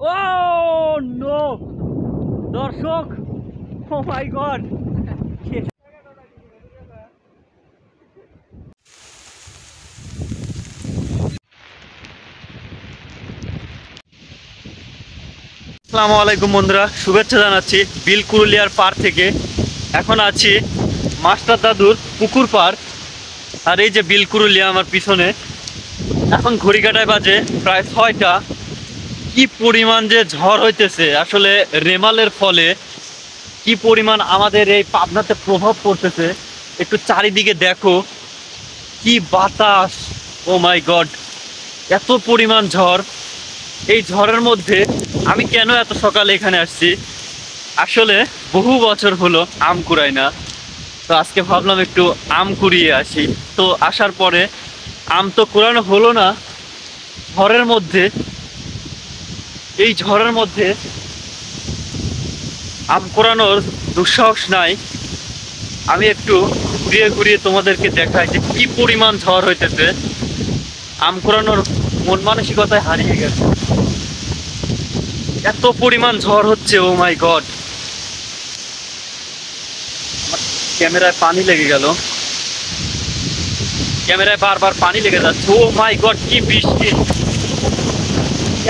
ও no দর্শক, ও মাই god. আসসালামু আলাইকুম বন্ধুরা, শুভেচ্ছা জানাচ্ছি বিলকুরুলিয়ার পার থেকে। এখন আছি মাস্টার দাদুর পুকুর পার। আর এই যে বিলকুরুলিয়া আমার পিছনে। এখন ঘড়ি কাটায় বাজে প্রায় 6টা। কি পরিমাণ যে ঝড় হইতেছে আসলে রেমালের ফলে, কি পরিমাণ আমাদের এই পাবনাতে প্রভাব পড়তেছে একটু চারিদিকে দেখো। কি বাতাস, ও মাই গড, এত পরিমাণ ঝড়। এই ঝড়ের মধ্যে আমি কেন এত সকালে এখানে আসছি, আসলে বহু বছর হলো আম কুড়াই না। তো আজকে ভাবলাম একটু আম কুড়িয়ে আসি। তো আসার পরে আম তো কুড়ানো হলো না ঝড়ের মধ্যে। এই ঝড়ের মধ্যে আম কুড়ানোর দুঃসাহস নাই। আমি একটু ঘুরিয়ে ঘুরিয়ে তোমাদেরকে দেখাই যে কি পরিমাণ ঝড় হইতেছে। আম কুড়ানোর মন মানসিকতায় হারিয়ে গেছে, এত পরিমাণ ঝড় হচ্ছে। ও মাই গড, ক্যামেরায় পানি লেগে গেল, ক্যামেরায় বারবার পানি লেগে যাচ্ছে। ও মাই গড, কি বৃষ্টি,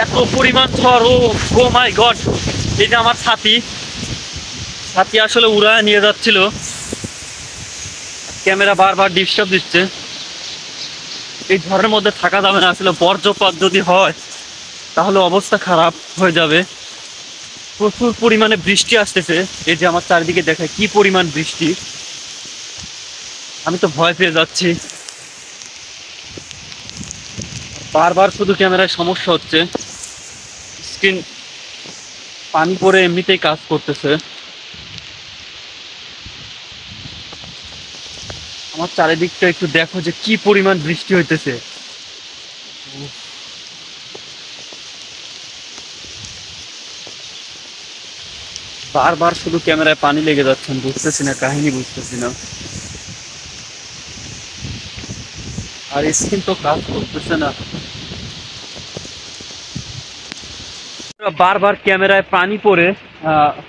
এত পরিমাণ ঝড়। ও ও মাই গড। এই যে আমার ছাতি, ছাতি আসলে উড়ায় নিয়ে যাচ্ছিল, ক্যামেরা বারবার ডিস্টার্ব দিচ্ছে। এই ঝড়ের মধ্যে থাকা যাবে না, আসলে বজ্রপাত যদি হয় তাহলে অবস্থা খারাপ হয়ে যাবে। প্রচুর পরিমাণে বৃষ্টি আসতেছে। এই যে আমার চারিদিকে দেখায় কি পরিমাণ বৃষ্টি, আমি তো ভয় পেয়ে যাচ্ছি। বারবার শুধু ক্যামেরায় সমস্যা হচ্ছে, স্ক্রিন পানি পড়ে এমনিতেই কাজ করতেছে। আমার চারিদিকটা একটু দেখো যে কি পরিমাণ বৃষ্টি হইতেছে। বারবার শুধু ক্যামেরায় পানি লেগে যাচ্ছে, আমি বুঝতেছি না, কাহিনী বুঝতেছি না। আর স্ক্রিন তো কাজ করতেছে না। বারবার ক্যামেরায় পানি পড়ে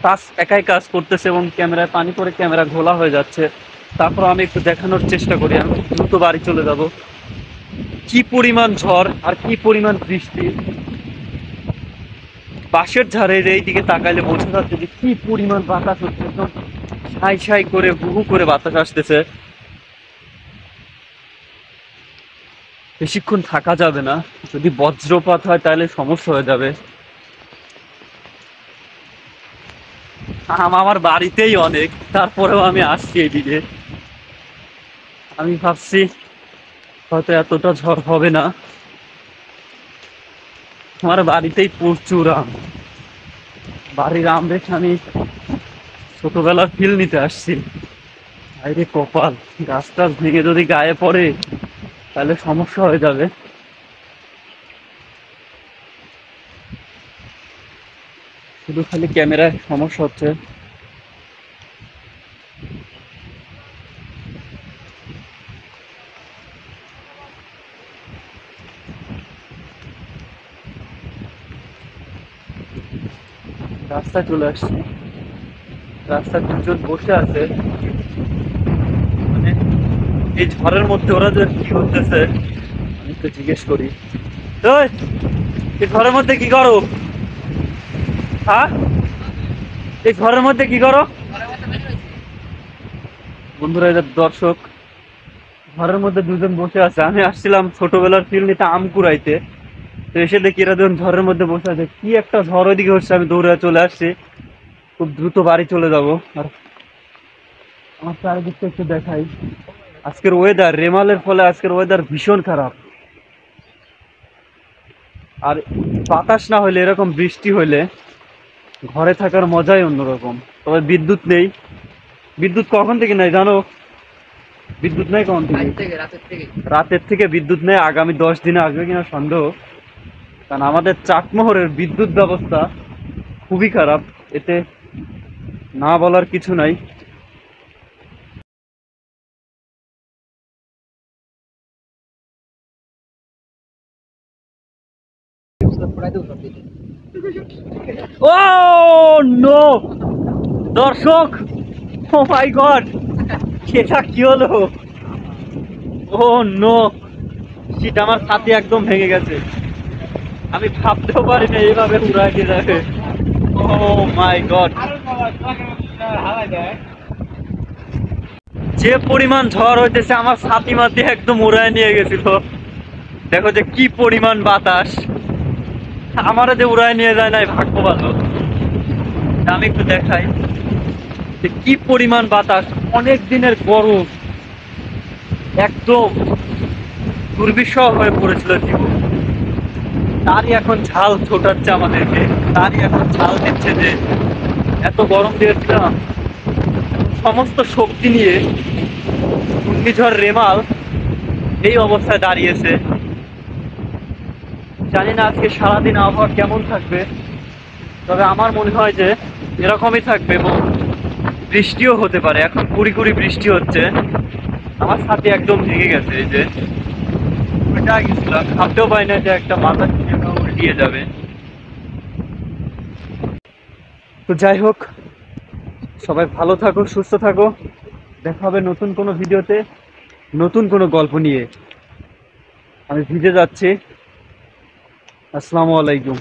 টাচ একাই কাজ করতেছে এবং ক্যামেরায় পানি পড়ে ক্যামেরা ঘোলা হয়ে যাচ্ছে। তারপর আমি একটু দেখানোর চেষ্টা করি, আমি দ্রুত বাড়ি চলে যাব। কি পরিমাণ ঝড় আর কি পরিমাণ বৃষ্টি। বাঁশের ঝাড়ে এই দিকে তাকাইলে বোঝা যাচ্ছে যে কি পরিমাণ বাতাস হচ্ছে, একদম ছাই ছাই করে হু হু করে বাতাস আসতেছে। বেশিক্ষণ থাকা যাবে না, যদি বজ্রপাত হয় তাহলে সমস্যা হয়ে যাবে। আমার বাড়িতেই অনেক, তারপরেও আমি আসছি এদিকে। আমি ভাবছি হয়তো এতটা ঝড় হবে না। আমার বাড়িতেই প্রচুর আম, বাড়ির আম দেখে আমি ছোটবেলার ফিল নিতে আসছি। আরে কপাল, গাছ টাছ ভেঙে যদি গায়ে পড়ে তাহলে সমস্যা হয়ে যাবে। শুধু খালি ক্যামেরায় সমস্যা হচ্ছে। রাস্তায় চলে আসছি, রাস্তায় দুজন বসে আছে। মানে এই ঝড়ের মধ্যে ওরা যে কি করতেছে আমি একটু জিজ্ঞেস করি। ওই, এই ঝড়ের মধ্যে কি করো? হ্যাঁ, এই ঝড়ের মধ্যে কি করো? বন্ধুরা, এদের দর্শক, ঘরের মধ্যে দুজন বসে আছে। আমি আসছিলাম ছোটবেলার ফিল নিতে আম কুড়াইতে, তো এসে দেখি এরা দুজন ঝড়ের মধ্যে বসে আছে। কি একটা ঝড় ওইদিকে হচ্ছে, আমি দৌড়ে চলে আসছি, খুব দ্রুত বাড়ি চলে যাব। আর আমার চারিদিকটা একটু দেখাই। আজকের ওয়েদার, রেমালের ফলে আজকের ওয়েদার ভীষণ খারাপ। আর বাতাস না হলে, এরকম বৃষ্টি হলে ঘরে থাকার মজাই অন্যরকম। তবে বিদ্যুৎ নেই। বিদ্যুৎ কখন থেকে নাই জানো? বিদ্যুৎ নেই কখন থেকে? রাতের থেকে বিদ্যুৎ নেই। আগামী 10 দিনে আসবে কিনা সন্দেহ। কারণ আমাদের চাটমোহরের বিদ্যুৎ ব্যবস্থা খুবই খারাপ, এতে না বলার কিছু নাই। ও নো দর্শক, ও মাই গড, এটা কি হলো? ও নো শীত, আমার ছাতি একদম ভেঙে গেছে। আমি ভাবতেও পারি না এইভাবে উড়াই দিয়ে যাবে। ও মাই গড, যে পরিমাণ ঝড় হইতেছে আমার ছাতি মাতি একদম উড়ায় নিয়ে গেছিল। দেখো যে কি পরিমাণ বাতাস, আমারে যে উড়ায় নিয়ে যায় নাই, ভাগ্য ভালো। আমি একটু দেখাই যে কি পরিমাণ বাতাস, অনেক দিনের গরম, একদম দুর্বিষহ হয়ে পড়েছিল জীবন। তারই এখন ঝাল ছোটাচ্ছে আমাদেরকে, তারই এখন ঝাল দিচ্ছে যে এত গরম দিয়েছিলাম, সমস্ত শক্তি নিয়ে ঘূর্ণিঝড় রেমাল এই অবস্থায় দাঁড়িয়েছে। জানি না আজকে সারাদিন আবহাওয়া কেমন থাকবে, তবে আমার মনে হয় যে এরকমই থাকবে এবং বৃষ্টিও হতে পারে। এখন কুড়ি কুড়ি বৃষ্টি হচ্ছে, আমার সাথে একদম ভেঙে গেছে। এই যে ওইটা গেছিলাম, ভাবতেও পারি না যে একটা মাথা উল্টিয়ে যাবে। তো যাই হোক, সবাই ভালো থাকো, সুস্থ থাকো, দেখা হবে নতুন কোনো ভিডিওতে, নতুন কোনো গল্প নিয়ে। আমি ভিজে যাচ্ছি। আসসালামু আলাইকুম।